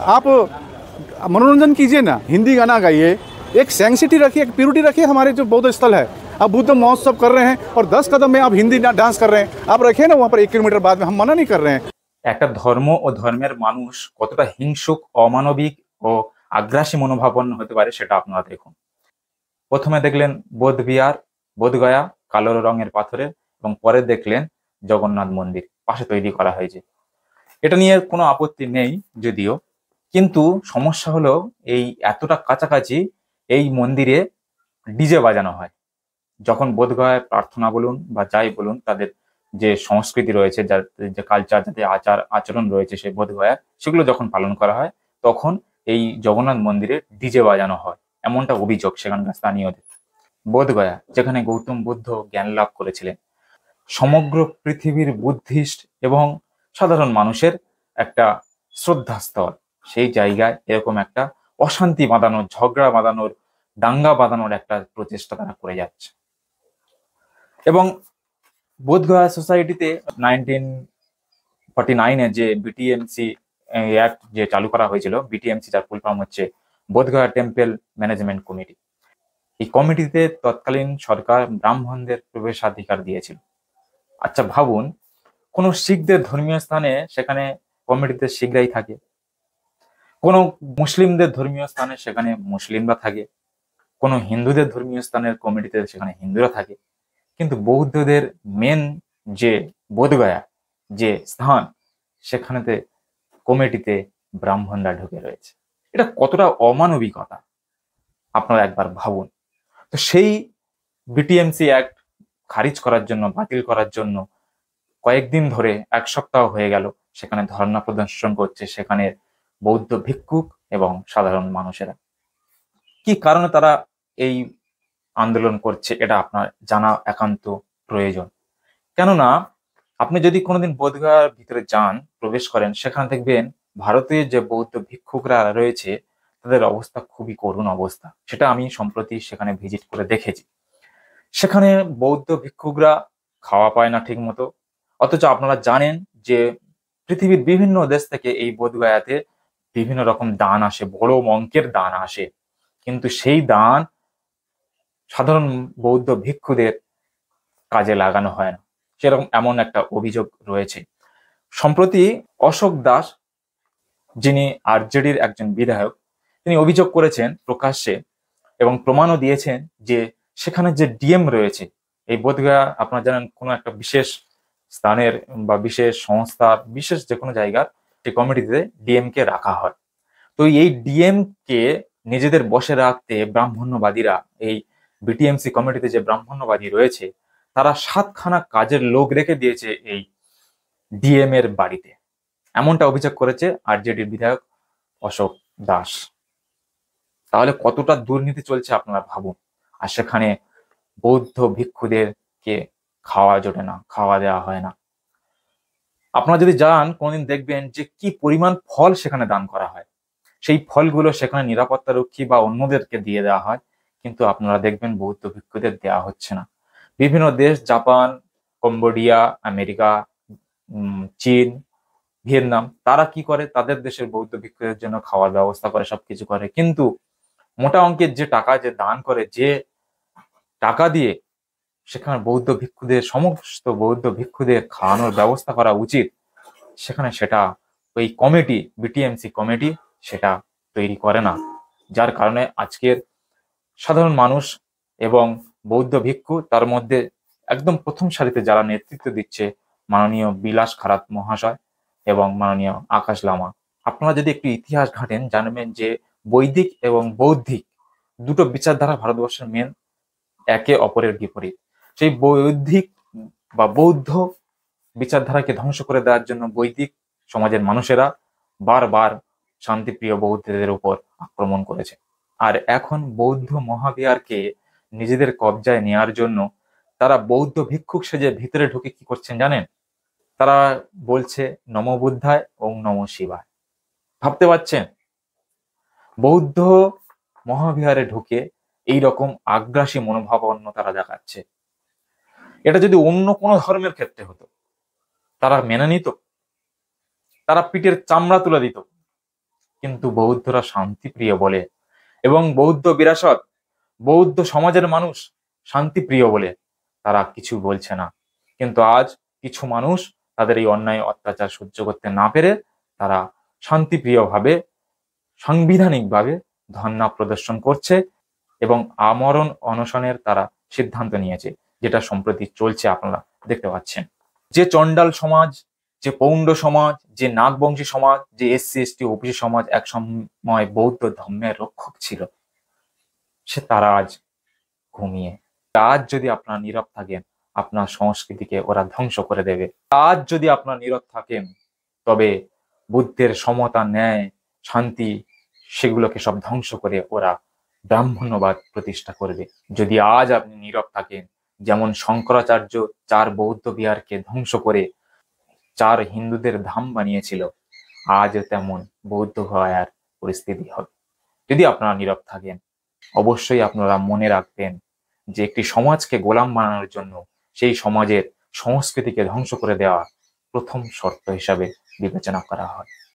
आप मनोरंजन कीजिए ना, हिंदी गाना गाइए, एक सेंसिटी रखिए, एक प्योरिटी रखिए। हमारे जो बौद्ध स्थल है, आप बुद्ध महोत्सव कर रहे हैं और 10 कदम में आप हिंदी डांस कर रहे हैं, आप रखिए ना वहाँ पर 1 किलोमीटर बाद में, हम मना नहीं कर रहे हैं। একটা ধর্ম ও ধর্মের মানুষ কতটা হিংসুক, অমানবিক ও আগ্রাসী মনোভাবাপন্ন হতে পারে সেটা আপনারা দেখুন। প্রথমে দেখলেন বোধবিহার, বোধগয়া, কালো রঙের পাথরের, এবং পরে দেখলেন জগন্নাথ মন্দির পাশে তৈরি করা হয়েছে। এটা নিয়ে কোনো আপত্তি নেই যদিও, কিন্তু সমস্যা হলো এই এতটা কাছাকাছি এই মন্দিরে ডিজে বাজানো হয়। যখন বোধগয়ায় প্রার্থনা বলুন বা যাই বলুন, তাদের যে সংস্কৃতি রয়েছে, যার যে কালচার, যাতে আচার আচরণ রয়েছে সেই বোধগয়ার, সেগুলো যখন পালন করা হয় তখন এই জগন্নাথ মন্দিরে ডিজে বাজানো হয়, এমনটা অভিযোগ সেখানকার স্থানীয়দের। বোধগয়া, যেখানে গৌতম বুদ্ধ জ্ঞান লাভ করেছিলেন, সমগ্র পৃথিবীর বুদ্ধিস্ট এবং সাধারণ মানুষের একটা শ্রদ্ধাস্থল, সেই জায়গায় এরকম একটা অশান্তি বাঁধানোর, ঝগড়া বাঁধানোর, দাঙ্গা বাঁধানোর একটা প্রচেষ্টা তারা করে যাচ্ছে। এবং বোধগয়া সোসাইটিতে 1949-এ যে বিটিএমসি অ্যাক্ট যে চালু করা হয়েছিল, বিটিএমসি যার ফুল ফর্ম হচ্ছে বোধগয়া টেম্পল ম্যানেজমেন্ট কমিটি, এই কমিটিতে তৎকালীন সরকার ব্রাহ্মণদের প্রবেশাধিকার দিয়েছিল। আচ্ছা ভাবুন, কোনো শিখদের ধর্মীয় স্থানে সেখানে কমিটিতে শিখরাই থাকে, কোনো মুসলিমদের ধর্মীয় স্থানে সেখানে মুসলিমরা থাকে, কোনো হিন্দুদের ধর্মীয় স্থানের কমিটিতে সেখানে হিন্দুরা থাকে, কিন্তু বৌদ্ধদের মেন যে বোধগয়া যে স্থান, সেখানেতে কমিটিতে ব্রাহ্মণরা ঢুকে রয়েছে। এটা কতটা অমানবিকতা আপনারা একবার ভাবুন। তো সেই বিটিএমসি অ্যাক্ট খারিজ করার জন্য, বাতিল করার জন্য কয়েকদিন ধরে, 1 সপ্তাহ হয়ে গেল, সেখানে ধর্ণা প্রদর্শন করছে সেখানে বৌদ্ধ ভিক্ষুক এবং সাধারণ মানুষেরা। কি কারণে তারা এই আন্দোলন করছে এটা আপনার জানা একান্ত প্রয়োজন। কেননা আপনি যদি কোনোদিন বোধগয়ার ভিতরে যান, প্রবেশ করেন, সেখানে দেখবেন ভারতের যে বৌদ্ধ ভিক্ষুকরা রয়েছে তাদের অবস্থা খুবই করুণ অবস্থা। সেটা আমি সম্প্রতি সেখানে ভিজিট করে দেখেছি। সেখানে বৌদ্ধ ভিক্ষুকরা খাওয়া পায় না ঠিক মতো, অথচ আপনারা জানেন যে পৃথিবীর বিভিন্ন দেশ থেকে এই বোধগয়াতে বিভিন্ন রকম দান আসে, বড় অঙ্কের দান আসে, কিন্তু সেই দান সাধারণ বৌদ্ধ ভিক্ষুদের কাজে লাগানো হয় না, সেরকম এমন একটা অভিযোগ রয়েছে। সম্প্রতি অশোক দাস, যিনি আরজেডির একজন বিধায়ক, তিনি অভিযোগ করেছেন প্রকাশ্যে এবং প্রমাণও দিয়েছেন যে সেখানে যে ডিএম রয়েছে, এই বোধগয়া আপনারা জানেন কোনো একটা বিশেষ স্থানের বা বিশেষ সংস্থার, বিশেষ যে কোনো জায়গার যে কমিটিতে ডিএম কে রাখা হয়। তো এই ডিএম কে নিজেদের বসে রাখতে ব্রাহ্মণ্যবাদীরা, এই বিটিএমসি কমিটিতে যে ব্রাহ্মণ্যবাদী রয়েছে, তারা 7খানা কাজের লোক রেখে দিয়েছে এই ডিএম এর বাড়িতে, এমনটা অভিযোগ করেছে আরজেডির বিধায়ক অশোক দাস। তাহলে কতটা দুর্নীতি চলছে আপনারা ভাবুন। আর সেখানে বৌদ্ধ ভিক্ষুদেরকে খাওয়া জোটে না, খাওয়া দেওয়া হয় না। আপনারা যদি যান কোনদিন দেখবেন যে কি পরিমাণ ফল সেখানে দান করা হয়, সেই ফলগুলো সেখানে নিরাপত্তা রক্ষী বা অন্যদেরকে দিয়ে দেওয়া হয়, কিন্তু আপনারা দেখবেন বৌদ্ধ ভিক্ষুদের দেওয়া হচ্ছে না। বিভিন্ন দেশ, জাপান, কম্বোডিয়া, আমেরিকা, চীন, ভিয়েতনাম, তারা কি করে, তাদের দেশের বৌদ্ধ ভিক্ষুদের জন্য খাওয়ার ব্যবস্থা করে, সবকিছু করে, কিন্তু মোটা অঙ্কের যে টাকা যে দান করে, যে টাকা দিয়ে সেখানে বৌদ্ধ ভিক্ষুদের, সমস্ত বৌদ্ধ ভিক্ষুদের খাওয়ানোর ব্যবস্থা করা উচিত, সেখানে সেটা ওই কমিটি, বিটিএমসি কমিটি সেটা তৈরি করে না। যার কারণে আজকের সাধারণ মানুষ এবং বৌদ্ধ ভিক্ষু, তার মধ্যে একদম প্রথম সারিতে যারা নেতৃত্ব দিচ্ছে মাননীয় বিলাস খারাত মহাশয় এবং মাননীয় আকাশ লামা। আপনারা যদি একটু ইতিহাস ঘাটেন, জানবেন যে বৈদিক এবং বৌদ্ধিক দুটো বিচারধারা ভারতবর্ষের মেন, একে অপরের বিপরীত। সেই বৌদ্ধিক বা বৌদ্ধ বিচারধারাকে ধ্বংস করে দেওয়ার জন্য বৈদিক সমাজের মানুষেরা বারবার শান্তিপ্রিয় বৌদ্ধদের উপর আক্রমণ করেছে। আর এখন বৌদ্ধ মহাবিহারকে নিজেদের কবজায় নেওয়ার জন্য তারা বৌদ্ধ ভিক্ষুক সেজে ভিতরে ঢুকে কি করছেন জানেন? তারা বলছে নমো বুদ্ধায় ওং নমো শিবায়। ভাবতে পারছেন? বৌদ্ধ মহাবিহারে ঢুকে এই রকম আগ্রাসী মনোভাবাপন্ন তারা দেখাচ্ছে। এটা যদি অন্য কোনো ধর্মের ক্ষেত্রে হতো, তারা মেনে নিত, তারা পিঠের চামড়া তুলে দিত, কিন্তু বৌদ্ধরা শান্তিপ্রিয় বলে এবং বৌদ্ধ বিরাসত, বৌদ্ধ সমাজের মানুষ শান্তিপ্রিয় বলে তারা কিছু বলছে না। কিন্তু আজ কিছু মানুষ তাদের এই অন্যায় অত্যাচার সহ্য করতে না পেরে তারা শান্তিপ্রিয়ভাবে, সাংবিধানিকভাবে ধর্ণা প্রদর্শন করছে এবং আমরণ অনশনের তারা সিদ্ধান্ত নিয়েছে, যেটা সম্প্রতি চলছে, আপনারা দেখতে পাচ্ছেন। যে চণ্ডাল সমাজ, যে পৌণ্ড সমাজ, যে নাগবংশী সমাজ, যে SC ST OBC সমাজ এক সময় বৌদ্ধ ধর্মের রক্ষক ছিল, সে তারা আজ ঘুমিয়ে। আজ যদি আপনারা নীরব থাকেন, আপনার সংস্কৃতিকে ওরা ধ্বংস করে দেবে। আজ যদি আপনারা নীরব থাকেন, তবে বুদ্ধের সমতা, ন্যায়, শান্তি, সেগুলোকে সব ধ্বংস করে ওরা ব্রাহ্মণ্যবাদ প্রতিষ্ঠা করবে। যদি আজ আপনি নীরব থাকেন, যেমন শঙ্করাচার্য 4 বৌদ্ধ বিহারকে ধ্বংস করে 4 হিন্দুদের ধাম বানিয়েছিল, আজও তেমন বৌদ্ধ গয়ার পরিস্থিতি হবে। যদি আপনারা নীরব থাকেন, অবশ্যই আপনারা মনে রাখবেন যে একটি সমাজকে গোলাম বানানোর জন্য সেই সমাজের সংস্কৃতিকে ধ্বংস করে দেওয়া প্রথম শর্ত হিসাবে বিবেচনা করা হয়।